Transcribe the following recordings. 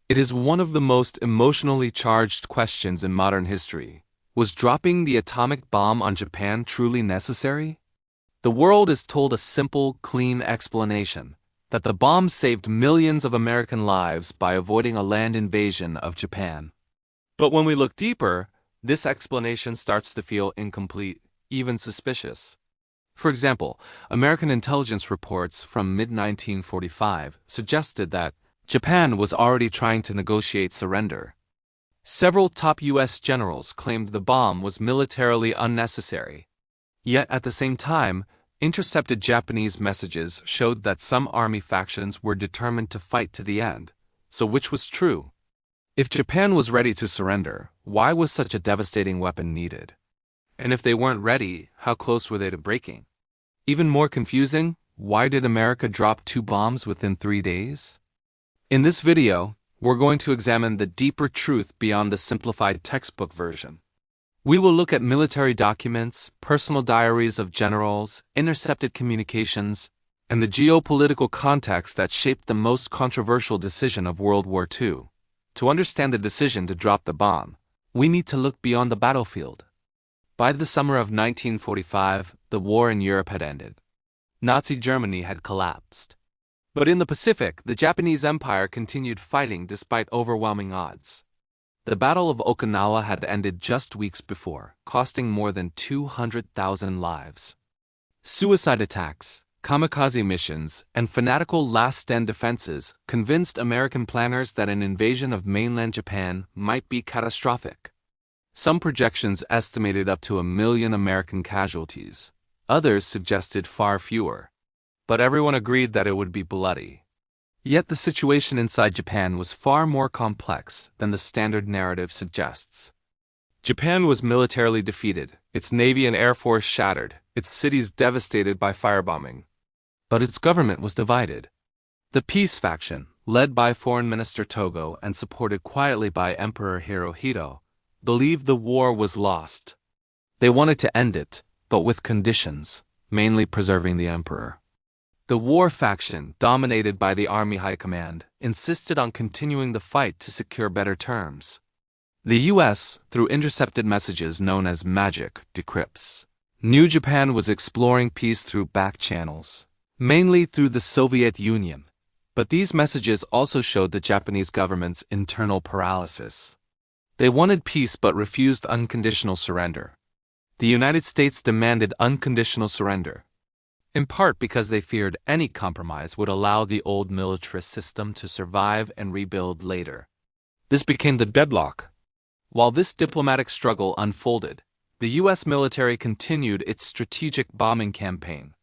It is one of the most emotionally charged questions in modern history. Was dropping the atomic bomb on Japan truly necessary? The world is told a simple, clean explanation, that the bomb saved millions of American lives by avoiding a land invasion of Japan. But when we look deeper, this explanation starts to feel incomplete, even suspicious. For example, American intelligence reports from mid-1945 suggested that Japan was already trying to negotiate surrender. Several top U.S. generals claimed the bomb was militarily unnecessary. Yet at the same time, intercepted Japanese messages showed that some army factions were determined to fight to the end. So which was true? If Japan was ready to surrender, why was such a devastating weapon needed? And if they weren't ready, how close were they to breaking? Even more confusing, why did America drop 2 bombs within 3 days? In this video, we're going to examine the deeper truth beyond the simplified textbook version. We will look at military documents, personal diaries of generals, intercepted communications, and the geopolitical context that shaped the most controversial decision of World War II. To understand the decision to drop the bomb, we need to look beyond the battlefield. By the summer of 1945, the war in Europe had ended. Nazi Germany had collapsed. But in the Pacific, the Japanese Empire continued fighting despite overwhelming odds. The Battle of Okinawa had ended just weeks before, costing more than 200,000 lives. Suicide attacks, kamikaze missions, and fanatical last-stand defenses convinced American planners that an invasion of mainland Japan might be catastrophic. Some projections estimated up to 1 million American casualties. Others suggested far fewer. But everyone agreed that it would be bloody. Yet the situation inside Japan was far more complex than the standard narrative suggests. Japan was militarily defeated, its navy and air force shattered, its cities devastated by firebombing. But its government was divided. The peace faction, led by Foreign Minister Togo and supported quietly by Emperor Hirohito, believed the war was lost. They wanted to end it, but with conditions, mainly preserving the emperor. The war faction, dominated by the Army High Command, insisted on continuing the fight to secure better terms. The U.S., through intercepted messages known as magic decrypts, knew Japan was exploring peace through back channels, mainly through the Soviet Union. But these messages also showed the Japanese government's internal paralysis. They wanted peace but refused unconditional surrender. The United States demanded unconditional surrender, in part because they feared any compromise would allow the old militarist system to survive and rebuild later. This became the deadlock. While this diplomatic struggle unfolded, the U.S. military continued its strategic bombing campaign.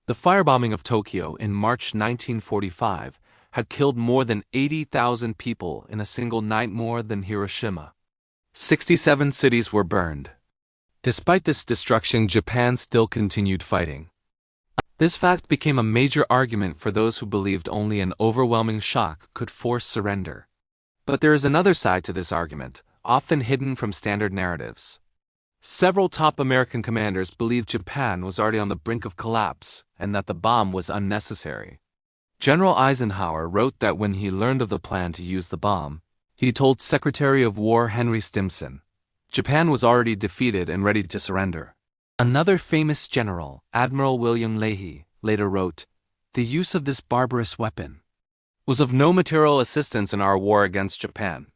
The firebombing of Tokyo in March 1945 had killed more than 80,000 people in a single night, more than Hiroshima. 67 cities were burned. Despite this destruction, Japan still continued fighting. This fact became a major argument for those who believed only an overwhelming shock could force surrender. But there is another side to this argument, often hidden from standard narratives. Several top American commanders believed Japan was already on the brink of collapse and that the bomb was unnecessary. General Eisenhower wrote that when he learned of the plan to use the bomb, he told Secretary of War Henry Stimson, Japan was already defeated and ready to surrender. Another famous general, Admiral William Leahy, later wrote, "The use of this barbarous weapon was of no material assistance in our war against Japan."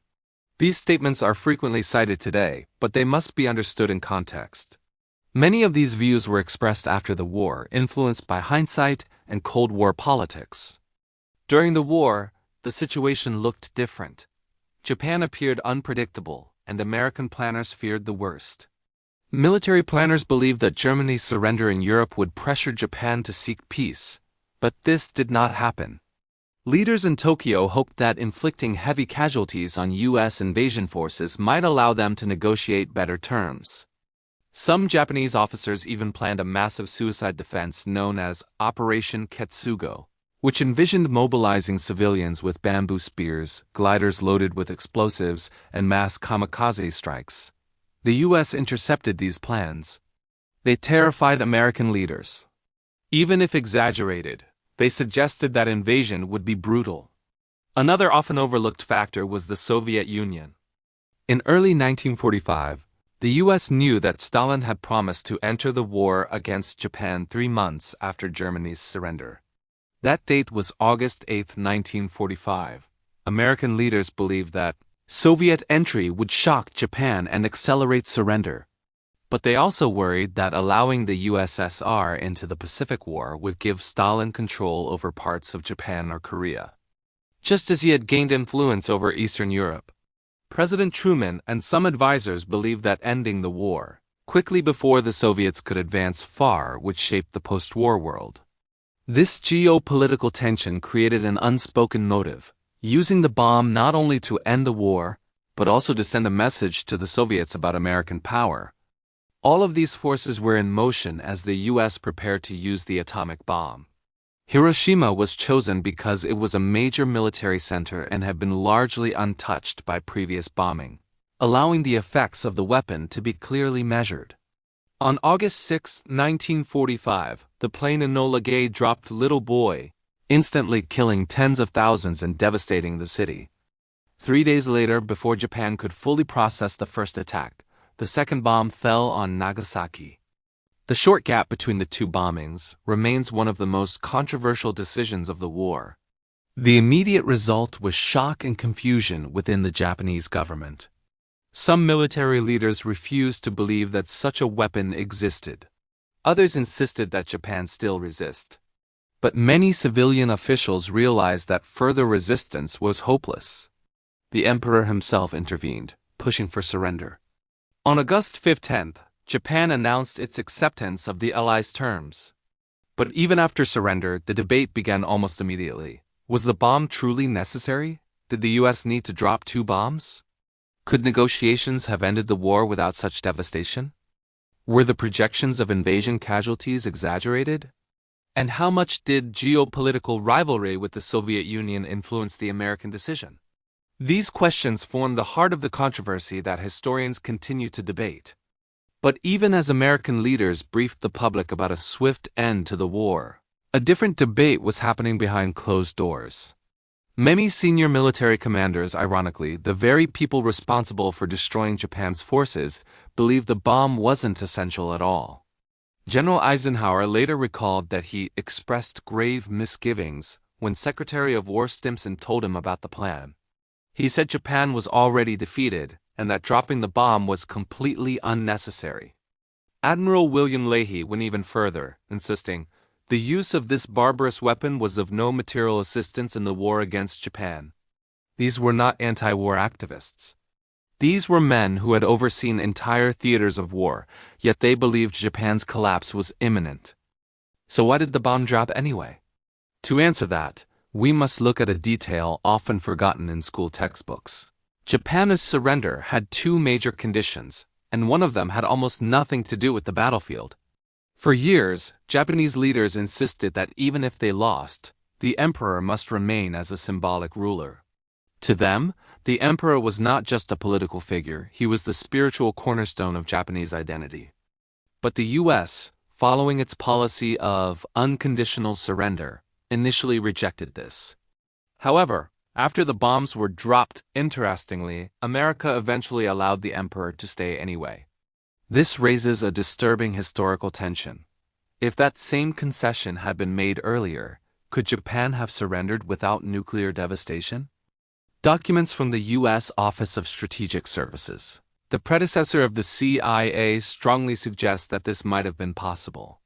These statements are frequently cited today, but they must be understood in context. Many of these views were expressed after the war, influenced by hindsight and Cold War politics. During the war, the situation looked different. Japan appeared unpredictable, and American planners feared the worst. Military planners believed that Germany's surrender in Europe would pressure Japan to seek peace, but this did not happen. Leaders in Tokyo hoped that inflicting heavy casualties on U.S. invasion forces might allow them to negotiate better terms. Some Japanese officers even planned a massive suicide defense known as Operation Ketsugo, which envisioned mobilizing civilians with bamboo spears, gliders loaded with explosives, and mass kamikaze strikes. The U.S. intercepted these plans. They terrified American leaders. Even if exaggerated, they suggested that invasion would be brutal. Another often overlooked factor was the Soviet Union. In early 1945, the U.S. knew that Stalin had promised to enter the war against Japan 3 months after Germany's surrender. That date was August 8, 1945. American leaders believed that Soviet entry would shock Japan and accelerate surrender. But they also worried that allowing the USSR into the Pacific War would give Stalin control over parts of Japan or Korea, just as he had gained influence over Eastern Europe. President Truman and some advisors believed that ending the war quickly before the Soviets could advance far would shape the post-war world. This geopolitical tension created an unspoken motive, using the bomb not only to end the war, but also to send a message to the Soviets about American power. All of these forces were in motion as the U.S. prepared to use the atomic bomb. Hiroshima was chosen because it was a major military center and had been largely untouched by previous bombing, allowing the effects of the weapon to be clearly measured. On August 6, 1945, the plane Enola Gay dropped Little Boy, instantly killing tens of thousands and devastating the city. 3 days later, before Japan could fully process the first attack, the second bomb fell on Nagasaki. The short gap between the two bombings remains one of the most controversial decisions of the war. The immediate result was shock and confusion within the Japanese government. Some military leaders refused to believe that such a weapon existed. Others insisted that Japan still resist. But many civilian officials realized that further resistance was hopeless. The emperor himself intervened, pushing for surrender. On August 15th, Japan announced its acceptance of the Allies' terms. But even after surrender, the debate began almost immediately. Was the bomb truly necessary? Did the U.S. need to drop 2 bombs? Could negotiations have ended the war without such devastation? Were the projections of invasion casualties exaggerated? And how much did geopolitical rivalry with the Soviet Union influence the American decision? These questions form the heart of the controversy that historians continue to debate. But even as American leaders briefed the public about a swift end to the war, a different debate was happening behind closed doors. Many senior military commanders, ironically, the very people responsible for destroying Japan's forces, believed the bomb wasn't essential at all. General Eisenhower later recalled that he expressed grave misgivings when Secretary of War Stimson told him about the plan. He said Japan was already defeated and that dropping the bomb was completely unnecessary. Admiral William Leahy went even further, insisting, "The use of this barbarous weapon was of no material assistance in the war against Japan." These were not anti-war activists. These were men who had overseen entire theaters of war, yet they believed Japan's collapse was imminent. So why did the bomb drop anyway? To answer that, we must look at a detail often forgotten in school textbooks. Japan's surrender had 2 major conditions, and one of them had almost nothing to do with the battlefield. For years, Japanese leaders insisted that even if they lost, the emperor must remain as a symbolic ruler. To them, the emperor was not just a political figure, he was the spiritual cornerstone of Japanese identity. But the U.S., following its policy of unconditional surrender, initially rejected this. However, after the bombs were dropped, interestingly, America eventually allowed the emperor to stay anyway. This raises a disturbing historical tension. If that same concession had been made earlier, could Japan have surrendered without nuclear devastation? Documents from the U.S. Office of Strategic Services, the predecessor of the CIA, strongly suggest that this might have been possible.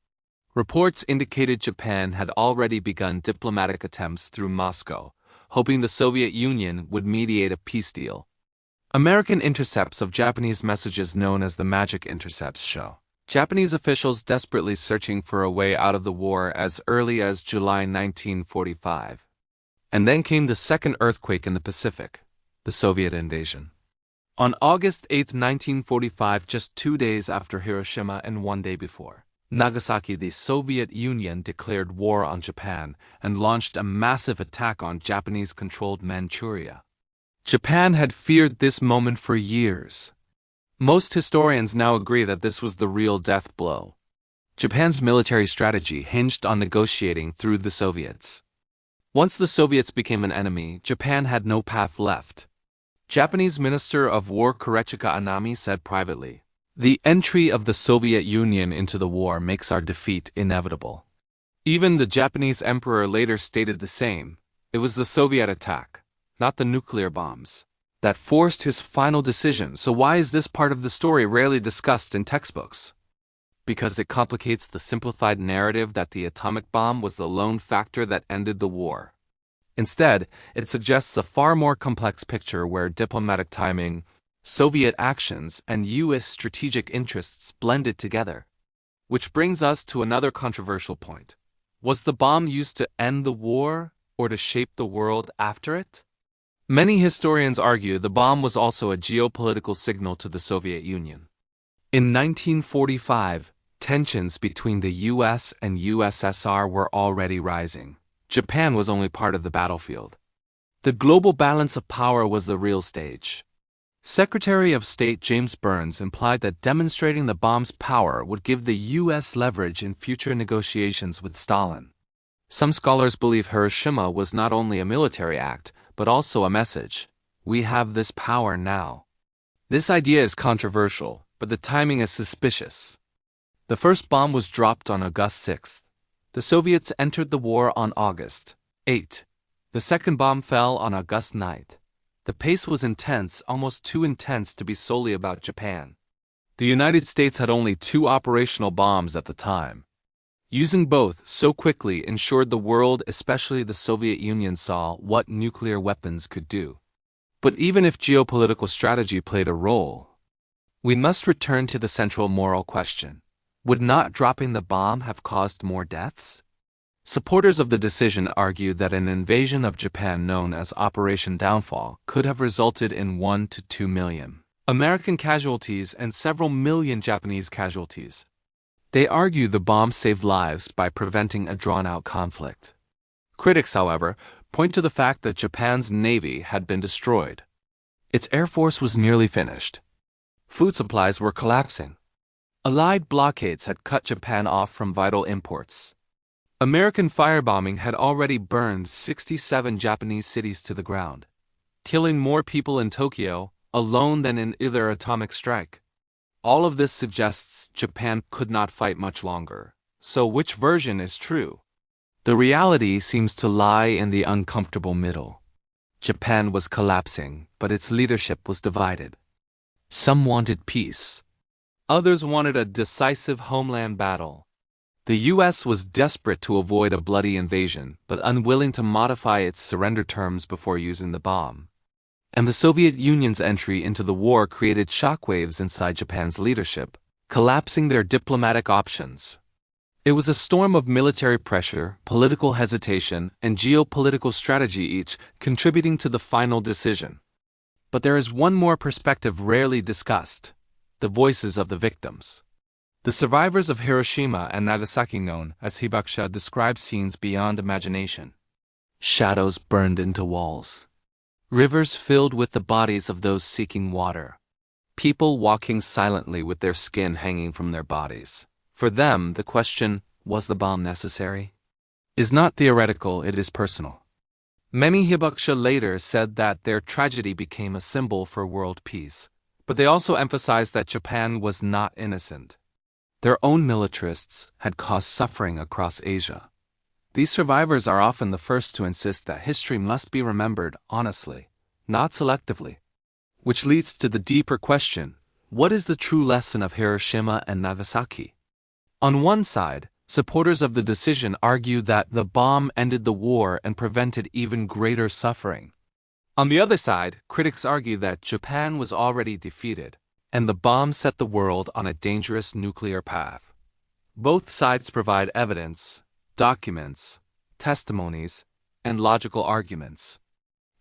Reports indicated Japan had already begun diplomatic attempts through Moscow, hoping the Soviet Union would mediate a peace deal. American intercepts of Japanese messages known as the magic intercepts show Japanese officials desperately searching for a way out of the war as early as July 1945. And then came the second earthquake in the Pacific, the Soviet invasion. On August 8, 1945, just 2 days after Hiroshima and 1 day before Nagasaki, the Soviet Union declared war on Japan and launched a massive attack on Japanese-controlled Manchuria. Japan had feared this moment for years. Most historians now agree that this was the real death blow. Japan's military strategy hinged on negotiating through the Soviets. Once the Soviets became an enemy, Japan had no path left. Japanese Minister of War Korechika Anami said privately, "The entry of the Soviet Union into the war makes our defeat inevitable." Even the Japanese emperor later stated the same. It was the Soviet attack, not the nuclear bombs, that forced his final decision. So why is this part of the story rarely discussed in textbooks? Because it complicates the simplified narrative that the atomic bomb was the lone factor that ended the war. Instead, it suggests a far more complex picture where diplomatic timing, Soviet actions, and U.S. strategic interests blended together. Which brings us to another controversial point. Was the bomb used to end the war or to shape the world after it? Many historians argue the bomb was also a geopolitical signal to the Soviet Union. In 1945, tensions between the US and USSR were already rising. Japan was only part of the battlefield. The global balance of power was the real stage. Secretary of State James Burns implied that demonstrating the bomb's power would give the US leverage in future negotiations with Stalin. Some scholars believe Hiroshima was not only a military act, but also a message. We have this power now. This idea is controversial, but the timing is suspicious. The first bomb was dropped on August 6. The Soviets entered the war on August 8. The second bomb fell on August 9. The pace was intense, almost too intense to be solely about Japan. The United States had only 2 operational bombs at the time. Using both so quickly ensured the world, especially the Soviet Union, saw what nuclear weapons could do. But even if geopolitical strategy played a role, we must return to the central moral question. Would not dropping the bomb have caused more deaths? Supporters of the decision argue that an invasion of Japan known as Operation Downfall could have resulted in 1 to 2 million American casualties and several million Japanese casualties. They argue the bomb saved lives by preventing a drawn-out conflict. Critics, however, point to the fact that Japan's navy had been destroyed. Its air force was nearly finished. Food supplies were collapsing. Allied blockades had cut Japan off from vital imports. American firebombing had already burned 67 Japanese cities to the ground, killing more people in Tokyo alone than in either atomic strike. All of this suggests Japan could not fight much longer. So which version is true? The reality seems to lie in the uncomfortable middle. Japan was collapsing, but its leadership was divided. Some wanted peace. Others wanted a decisive homeland battle. The U.S. was desperate to avoid a bloody invasion, but unwilling to modify its surrender terms before using the bomb. And the Soviet Union's entry into the war created shockwaves inside Japan's leadership, collapsing their diplomatic options. It was a storm of military pressure, political hesitation, and geopolitical strategy, each contributing to the final decision. But there is one more perspective rarely discussed: the voices of the victims. The survivors of Hiroshima and Nagasaki, known as hibakusha, describe scenes beyond imagination. Shadows burned into walls. Rivers filled with the bodies of those seeking water. People walking silently with their skin hanging from their bodies. For them, the question, was the bomb necessary? Is not theoretical, it is personal. Many hibakusha later said that their tragedy became a symbol for world peace, but they also emphasized that Japan was not innocent. Their own militarists had caused suffering across Asia. These survivors are often the first to insist that history must be remembered honestly, not selectively. Which leads to the deeper question: what is the true lesson of Hiroshima and Nagasaki? On one side, supporters of the decision argue that the bomb ended the war and prevented even greater suffering. On the other side, critics argue that Japan was already defeated, and the bomb set the world on a dangerous nuclear path. Both sides provide evidence, documents, testimonies, and logical arguments.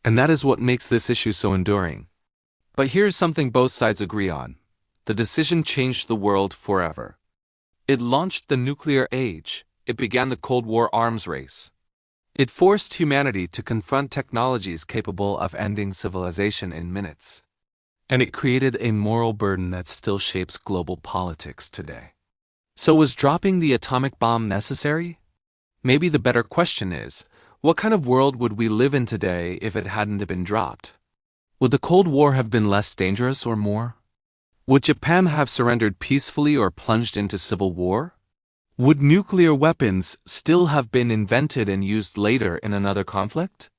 And that is what makes this issue so enduring. But here's something both sides agree on: the decision changed the world forever. It launched the nuclear age. It began the Cold War arms race. It forced humanity to confront technologies capable of ending civilization in minutes. And it created a moral burden that still shapes global politics today. So was dropping the atomic bomb necessary? Maybe the better question is, What kind of world would we live in today if it hadn't been dropped? Would the Cold War have been less dangerous or more? Would Japan have surrendered peacefully or plunged into civil war? Would nuclear weapons still have been invented and used later in another conflict?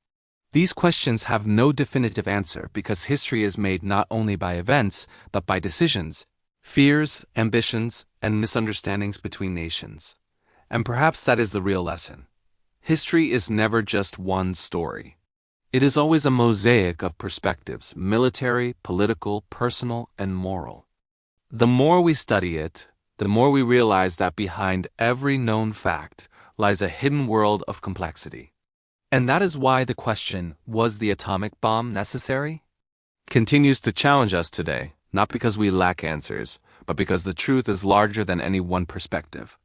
These questions have no definitive answer because history is made not only by events, but by decisions, fears, ambitions, and misunderstandings between nations. And perhaps that is the real lesson. History is never just one story. It is always a mosaic of perspectives, military, political, personal, and moral. The more we study it, the more we realize that behind every known fact lies a hidden world of complexity. And that is why the question, was the atomic bomb necessary? Continues to challenge us today, not because we lack answers, but because the truth is larger than any one perspective.